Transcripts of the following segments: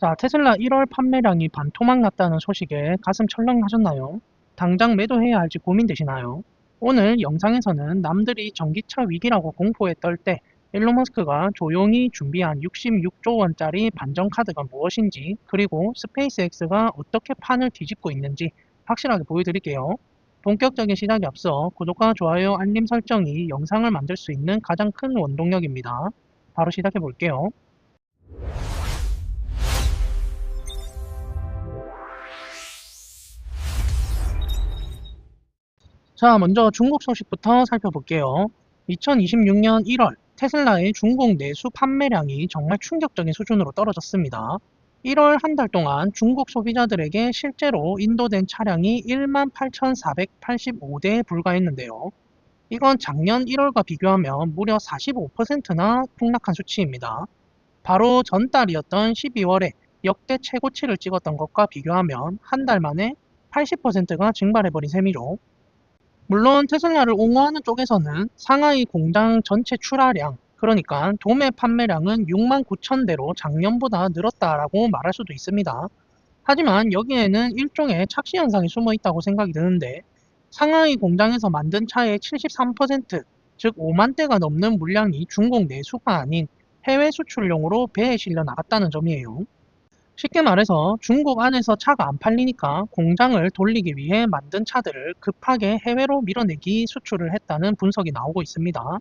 자, 테슬라 1월 판매량이 반토막 났다는 소식에 가슴 철렁하셨나요? 당장 매도해야 할지 고민되시나요? 오늘 영상에서는 남들이 전기차 위기라고 공포에 떨 때 일론 머스크가 조용히 준비한 66조 원짜리 반전 카드가 무엇인지, 그리고 스페이스X가 어떻게 판을 뒤집고 있는지 확실하게 보여드릴게요. 본격적인 시작에 앞서 구독과 좋아요, 알림 설정이 영상을 만들 수 있는 가장 큰 원동력입니다. 바로 시작해 볼게요. 자, 먼저 중국 소식부터 살펴볼게요. 2026년 1월 테슬라의 중국 내수 판매량이 정말 충격적인 수준으로 떨어졌습니다. 1월 한 달 동안 중국 소비자들에게 실제로 인도된 차량이 18,485대에 불과했는데요. 이건 작년 1월과 비교하면 무려 45%나 폭락한 수치입니다. 바로 전달이었던 12월에 역대 최고치를 찍었던 것과 비교하면 한 달 만에 80%가 증발해버린 셈이죠. 물론 테슬라를 옹호하는 쪽에서는 상하이 공장 전체 출하량, 그러니까 도매 판매량은 6만 9천 대로 작년보다 늘었다라고 말할 수도 있습니다. 하지만 여기에는 일종의 착시 현상이 숨어 있다고 생각이 드는데, 상하이 공장에서 만든 차의 73%, 즉 5만 대가 넘는 물량이 중국 내수가 아닌 해외 수출용으로 배에 실려 나갔다는 점이에요. 쉽게 말해서 중국 안에서 차가 안 팔리니까 공장을 돌리기 위해 만든 차들을 급하게 해외로 밀어내기 수출을 했다는 분석이 나오고 있습니다.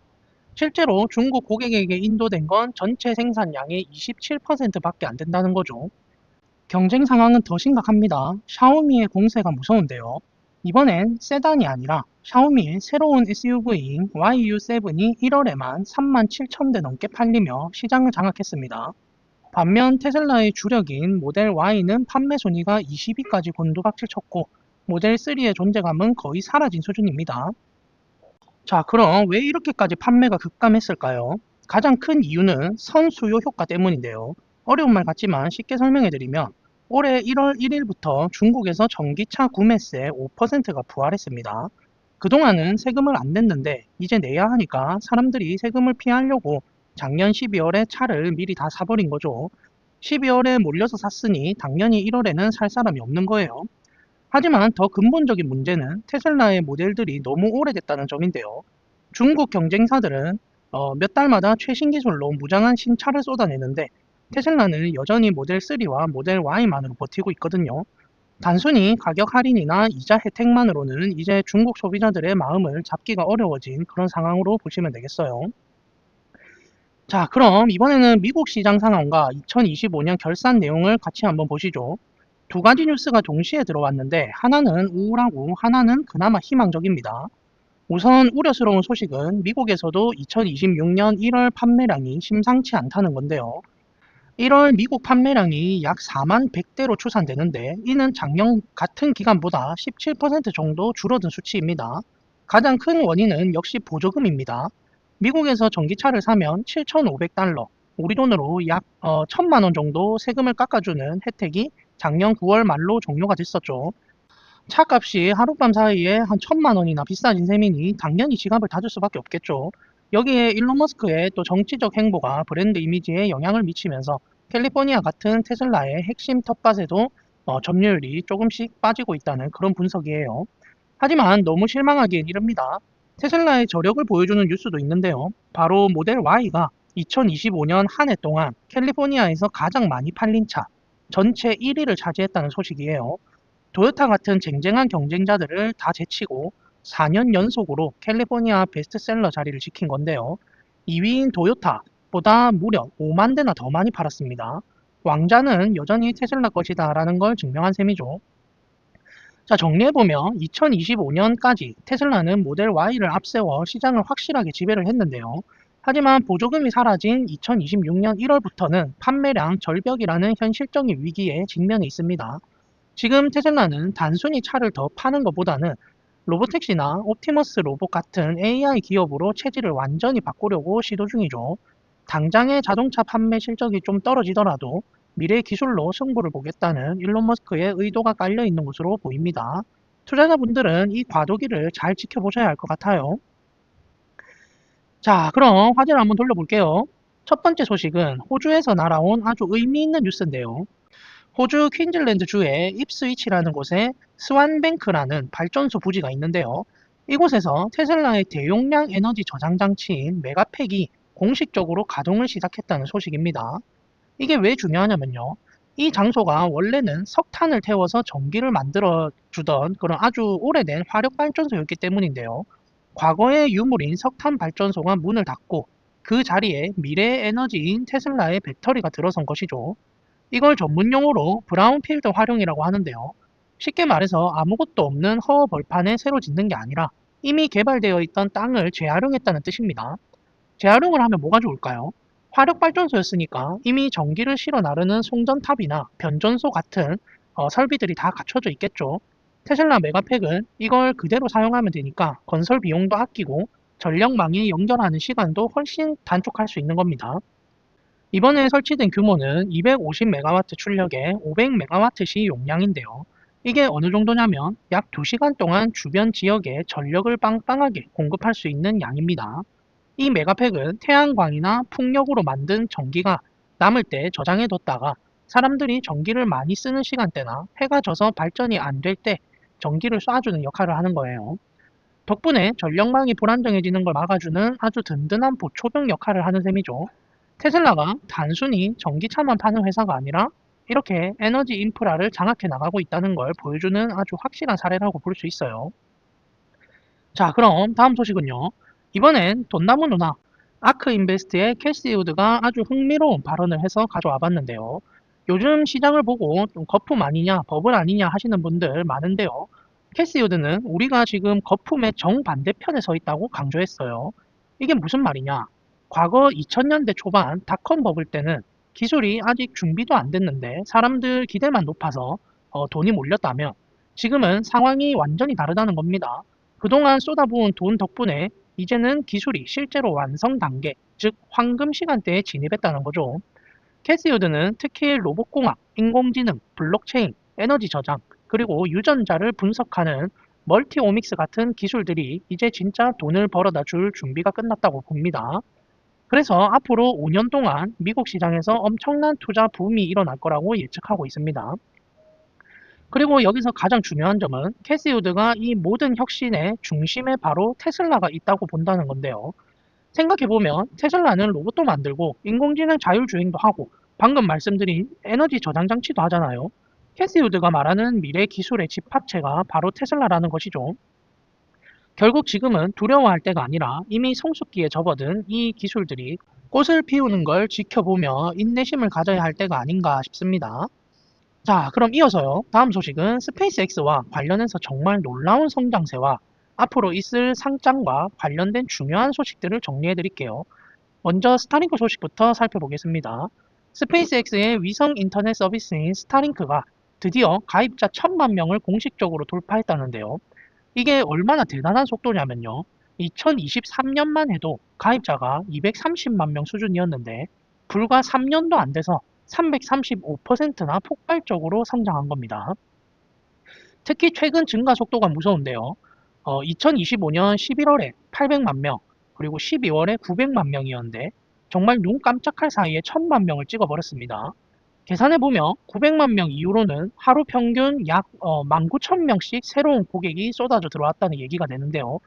실제로 중국 고객에게 인도된 건 전체 생산량의 27%밖에 안 된다는 거죠. 경쟁 상황은 더 심각합니다. 샤오미의 공세가 무서운데요. 이번엔 세단이 아니라 샤오미의 새로운 SUV인 YU7이 1월에만 3만 7천 대 넘게 팔리며 시장을 장악했습니다. 반면 테슬라의 주력인 모델 Y는 판매 순위가 20위까지 곤두박질 쳤고, 모델 3의 존재감은 거의 사라진 수준입니다. 자, 그럼 왜 이렇게까지 판매가 급감했을까요? 가장 큰 이유는 선수요 효과 때문인데요. 어려운 말 같지만 쉽게 설명해드리면, 올해 1월 1일부터 중국에서 전기차 구매세 5%가 부활했습니다. 그동안은 세금을 안 냈는데 이제 내야 하니까 사람들이 세금을 피하려고 작년 12월에 차를 미리 다 사버린 거죠. 12월에 몰려서 샀으니 당연히 1월에는 살 사람이 없는 거예요. 하지만 더 근본적인 문제는 테슬라의 모델들이 너무 오래됐다는 점인데요. 중국 경쟁사들은 몇 달마다 최신 기술로 무장한 신차를 쏟아내는데, 테슬라는 여전히 모델 3와 모델 Y만으로 버티고 있거든요. 단순히 가격 할인이나 이자 혜택만으로는 이제 중국 소비자들의 마음을 잡기가 어려워진 그런 상황으로 보시면 되겠어요. 자, 그럼 이번에는 미국 시장 상황과 2025년 결산 내용을 같이 한번 보시죠. 두 가지 뉴스가 동시에 들어왔는데, 하나는 우울하고 하나는 그나마 희망적입니다. 우선 우려스러운 소식은 미국에서도 2026년 1월 판매량이 심상치 않다는 건데요. 1월 미국 판매량이 약 4만 100대로 추산되는데, 이는 작년 같은 기간보다 17% 정도 줄어든 수치입니다. 가장 큰 원인은 역시 보조금입니다. 미국에서 전기차를 사면 7,500달러, 우리 돈으로 약 1,000만 원 정도 세금을 깎아주는 혜택이 작년 9월 말로 종료가 됐었죠. 차값이 하룻밤 사이에 한 1,000만 원이나 비싸진 셈이니 당연히 지갑을 다줄 수밖에 없겠죠. 여기에 일론 머스크의 또 정치적 행보가 브랜드 이미지에 영향을 미치면서 캘리포니아 같은 테슬라의 핵심 텃밭에도 점유율이 조금씩 빠지고 있다는 그런 분석이에요. 하지만 너무 실망하기엔 이릅니다. 테슬라의 저력을 보여주는 뉴스도 있는데요. 바로 모델 Y가 2025년 한 해 동안 캘리포니아에서 가장 많이 팔린 차, 전체 1위를 차지했다는 소식이에요. 토요타 같은 쟁쟁한 경쟁자들을 다 제치고 4년 연속으로 캘리포니아 베스트셀러 자리를 지킨 건데요. 2위인 토요타보다 무려 5만 대나 더 많이 팔았습니다. 왕자는 여전히 테슬라 것이다 라는 걸 증명한 셈이죠. 자, 정리해보면 2025년까지 테슬라는 모델 Y를 앞세워 시장을 확실하게 지배를 했는데요. 하지만 보조금이 사라진 2026년 1월부터는 판매량 절벽이라는 현실적인 위기에 직면해 있습니다. 지금 테슬라는 단순히 차를 더 파는 것보다는 로보택시나 옵티머스 로봇 같은 AI 기업으로 체질을 완전히 바꾸려고 시도 중이죠. 당장의 자동차 판매 실적이 좀 떨어지더라도 미래 기술로 승부를 보겠다는 일론 머스크의 의도가 깔려 있는 것으로 보입니다. 투자자분들은 이 과도기를 잘 지켜보셔야 할 것 같아요. 자, 그럼 화제를 한번 돌려볼게요. 첫 번째 소식은 호주에서 날아온 아주 의미 있는 뉴스인데요. 호주 퀸즐랜드주의 입스위치라는 곳에 스완뱅크라는 발전소 부지가 있는데요. 이곳에서 테슬라의 대용량 에너지 저장 장치인 메가팩이 공식적으로 가동을 시작했다는 소식입니다. 이게 왜 중요하냐면요. 이 장소가 원래는 석탄을 태워서 전기를 만들어 주던 그런 아주 오래된 화력 발전소였기 때문인데요. 과거의 유물인 석탄 발전소가 문을 닫고 그 자리에 미래의 에너지인 테슬라의 배터리가 들어선 것이죠. 이걸 전문 용어로 브라운필드 활용이라고 하는데요. 쉽게 말해서 아무것도 없는 허허 벌판에 새로 짓는 게 아니라 이미 개발되어 있던 땅을 재활용했다는 뜻입니다. 재활용을 하면 뭐가 좋을까요? 화력발전소였으니까 이미 전기를 실어 나르는 송전탑이나 변전소 같은 설비들이 다 갖춰져 있겠죠. 테슬라 메가팩은 이걸 그대로 사용하면 되니까 건설 비용도 아끼고 전력망에 연결하는 시간도 훨씬 단축할 수 있는 겁니다. 이번에 설치된 규모는 250메가와트 출력에 500메가와트시 용량인데요. 이게 어느 정도냐면 약 2시간 동안 주변 지역에 전력을 빵빵하게 공급할 수 있는 양입니다. 이 메가팩은 태양광이나 풍력으로 만든 전기가 남을 때 저장해 뒀다가 사람들이 전기를 많이 쓰는 시간대나 해가 져서 발전이 안 될 때 전기를 쏴주는 역할을 하는 거예요. 덕분에 전력망이 불안정해지는 걸 막아주는 아주 든든한 보초병 역할을 하는 셈이죠. 테슬라가 단순히 전기차만 파는 회사가 아니라 이렇게 에너지 인프라를 장악해 나가고 있다는 걸 보여주는 아주 확실한 사례라고 볼 수 있어요. 자, 그럼 다음 소식은요. 이번엔 돈나무 누나 아크 인베스트의 캐시 우드가 아주 흥미로운 발언을 해서 가져와 봤는데요. 요즘 시장을 보고 좀 거품 아니냐, 버블 아니냐 하시는 분들 많은데요. 캐시 우드는 우리가 지금 거품의 정반대편에 서 있다고 강조했어요. 이게 무슨 말이냐? 과거 2000년대 초반 닷컴 버블 때는 기술이 아직 준비도 안 됐는데 사람들 기대만 높아서 돈이 몰렸다면 지금은 상황이 완전히 다르다는 겁니다. 그동안 쏟아부은 돈 덕분에 이제는 기술이 실제로 완성 단계, 즉 황금 시간대에 진입했다는 거죠. 캐시우드는 특히 로봇공학, 인공지능, 블록체인, 에너지 저장, 그리고 유전자를 분석하는 멀티오믹스 같은 기술들이 이제 진짜 돈을 벌어다 줄 준비가 끝났다고 봅니다. 그래서 앞으로 5년 동안 미국 시장에서 엄청난 투자 붐이 일어날 거라고 예측하고 있습니다. 그리고 여기서 가장 중요한 점은 캐시 우드가 이 모든 혁신의 중심에 바로 테슬라가 있다고 본다는 건데요. 생각해보면 테슬라는 로봇도 만들고 인공지능 자율주행도 하고 방금 말씀드린 에너지 저장 장치도 하잖아요. 캐시 우드가 말하는 미래 기술의 집합체가 바로 테슬라라는 것이죠. 결국 지금은 두려워할 때가 아니라 이미 성숙기에 접어든 이 기술들이 꽃을 피우는 걸 지켜보며 인내심을 가져야 할 때가 아닌가 싶습니다. 자, 그럼 이어서요. 다음 소식은 스페이스X와 관련해서 정말 놀라운 성장세와 앞으로 있을 상장과 관련된 중요한 소식들을 정리해 드릴게요. 먼저 스타링크 소식부터 살펴보겠습니다. 스페이스X의 위성 인터넷 서비스인 스타링크가 드디어 가입자 1000만 명을 공식적으로 돌파했다는데요. 이게 얼마나 대단한 속도냐면요. 2023년만 해도 가입자가 230만 명 수준이었는데 불과 3년도 안 돼서 335%나 폭발적으로 성장한 겁니다. 특히 최근 증가 속도가 무서운데요. 2025년 11월에 800만 명, 그리고 12월에 900만 명이었는데 정말 눈 깜짝할 사이에 1000만 명을 찍어버렸습니다. 계산해보면 900만 명 이후로는 하루 평균 약 19,000명씩 새로운 고객이 쏟아져 들어왔다는 얘기가 되는데요.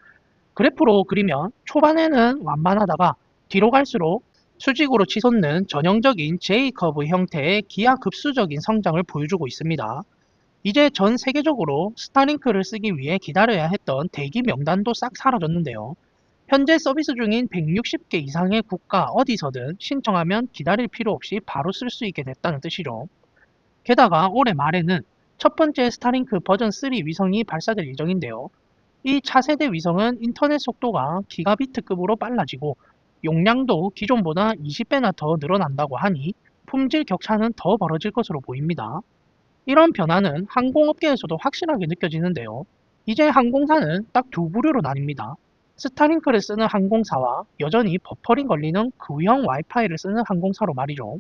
그래프로 그리면 초반에는 완만하다가 뒤로 갈수록 수직으로 치솟는 전형적인 J커브 형태의 기하급수적인 성장을 보여주고 있습니다. 이제 전 세계적으로 스타링크를 쓰기 위해 기다려야 했던 대기 명단도 싹 사라졌는데요. 현재 서비스 중인 160개 이상의 국가 어디서든 신청하면 기다릴 필요 없이 바로 쓸 수 있게 됐다는 뜻이죠. 게다가 올해 말에는 첫 번째 스타링크 버전 3 위성이 발사될 예정인데요. 이 차세대 위성은 인터넷 속도가 기가비트급으로 빨라지고 용량도 기존보다 20배나 더 늘어난다고 하니 품질 격차는 더 벌어질 것으로 보입니다. 이런 변화는 항공업계에서도 확실하게 느껴지는데요. 이제 항공사는 딱 두 부류로 나뉩니다. 스타링크를 쓰는 항공사와 여전히 버퍼링 걸리는 구형 와이파이를 쓰는 항공사로 말이죠.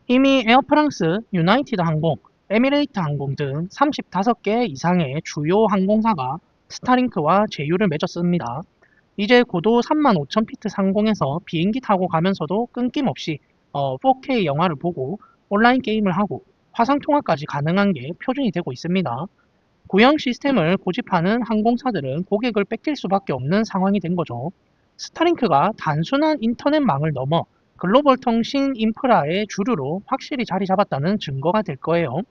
이미 에어프랑스, 유나이티드 항공, 에미레이트 항공 등 35개 이상의 주요 항공사가 스타링크와 제휴를 맺었습니다. 이제 고도 35,000피트 상공에서 비행기 타고 가면서도 끊김없이 4K 영화를 보고 온라인 게임을 하고 화상통화까지 가능한 게 표준이 되고 있습니다. 구형 시스템을 고집하는 항공사들은 고객을 뺏길 수밖에 없는 상황이 된 거죠. 스타링크가 단순한 인터넷망을 넘어 글로벌 통신 인프라의 주류로 확실히 자리 잡았다는 증거가 될 거예요.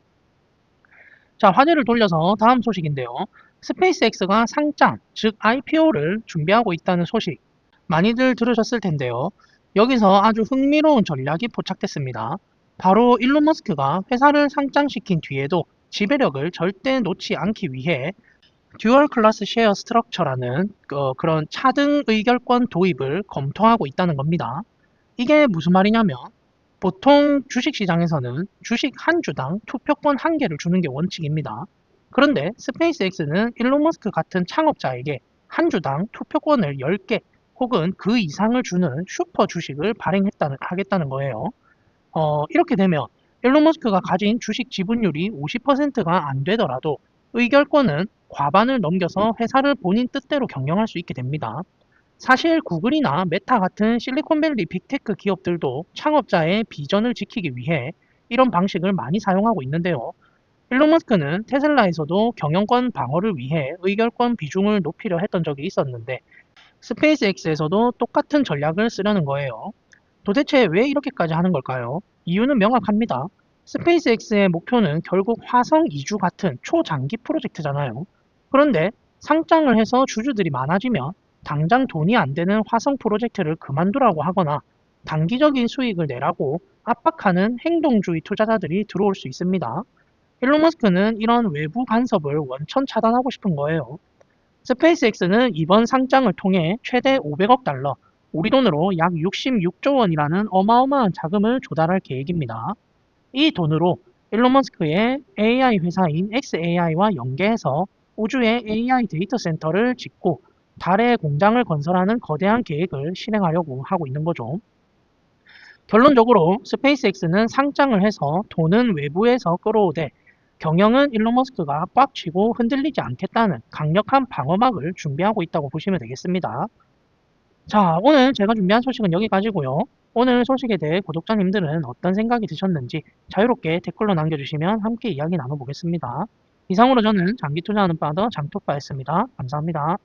자, 화제를 돌려서 다음 소식인데요. 스페이스X가 상장, 즉 IPO를 준비하고 있다는 소식. 많이들 들으셨을 텐데요. 여기서 아주 흥미로운 전략이 포착됐습니다. 바로 일론 머스크가 회사를 상장시킨 뒤에도 지배력을 절대 놓지 않기 위해 듀얼 클래스 쉐어 스트럭처라는 그런 차등 의결권 도입을 검토하고 있다는 겁니다. 이게 무슨 말이냐면 보통 주식시장에서는 주식 한 주당 투표권 한 개를 주는 게 원칙입니다. 그런데 스페이스X는 일론 머스크 같은 창업자에게 한 주당 투표권을 10개 혹은 그 이상을 주는 슈퍼 주식을 하겠다는 거예요. 이렇게 되면 일론 머스크가 가진 주식 지분율이 50%가 안 되더라도 의결권은 과반을 넘겨서 회사를 본인 뜻대로 경영할 수 있게 됩니다. 사실 구글이나 메타 같은 실리콘밸리 빅테크 기업들도 창업자의 비전을 지키기 위해 이런 방식을 많이 사용하고 있는데요. 일론 머스크는 테슬라에서도 경영권 방어를 위해 의결권 비중을 높이려 했던 적이 있었는데 스페이스X에서도 똑같은 전략을 쓰려는 거예요. 도대체 왜 이렇게까지 하는 걸까요? 이유는 명확합니다. 스페이스X의 목표는 결국 화성 이주 같은 초장기 프로젝트잖아요. 그런데 상장을 해서 주주들이 많아지면 당장 돈이 안 되는 화성 프로젝트를 그만두라고 하거나 단기적인 수익을 내라고 압박하는 행동주의 투자자들이 들어올 수 있습니다. 일론 머스크는 이런 외부 간섭을 원천 차단하고 싶은 거예요. 스페이스X는 이번 상장을 통해 최대 500억 달러, 우리 돈으로 약 66조 원이라는 어마어마한 자금을 조달할 계획입니다. 이 돈으로 일론 머스크의 AI 회사인 xAI와 연계해서 우주에 AI 데이터 센터를 짓고 달에 공장을 건설하는 거대한 계획을 실행하려고 하고 있는 거죠. 결론적으로 스페이스X는 상장을 해서 돈은 외부에서 끌어오되 경영은 일론 머스크가 꽉 쥐고 흔들리지 않겠다는 강력한 방어막을 준비하고 있다고 보시면 되겠습니다. 자, 오늘 제가 준비한 소식은 여기까지고요. 오늘 소식에 대해 구독자님들은 어떤 생각이 드셨는지 자유롭게 댓글로 남겨주시면 함께 이야기 나눠보겠습니다. 이상으로 저는 장기 투자하는 파더 장토파였습니다. 감사합니다.